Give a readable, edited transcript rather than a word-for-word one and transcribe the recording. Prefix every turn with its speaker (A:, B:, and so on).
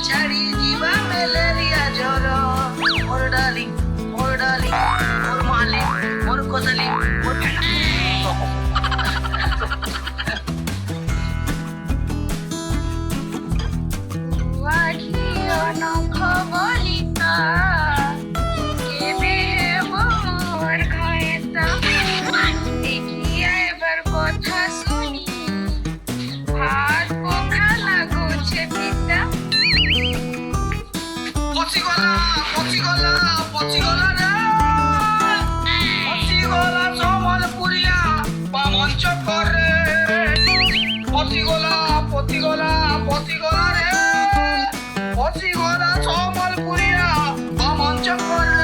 A: ছাড়ি দিবা ম্যালেরিয়া জ্বর মোর ডালিং মোর মালিক মোর কোদালি মোর পচিগলা পচিগলা পচিগলা রে পচিগলা সম্বলপুরিয়া বামঞ্চ করে পচিগলা পচিগলা পচিগলা রে পচিগলা সম্বলপুরিয়া বামঞ্চ করে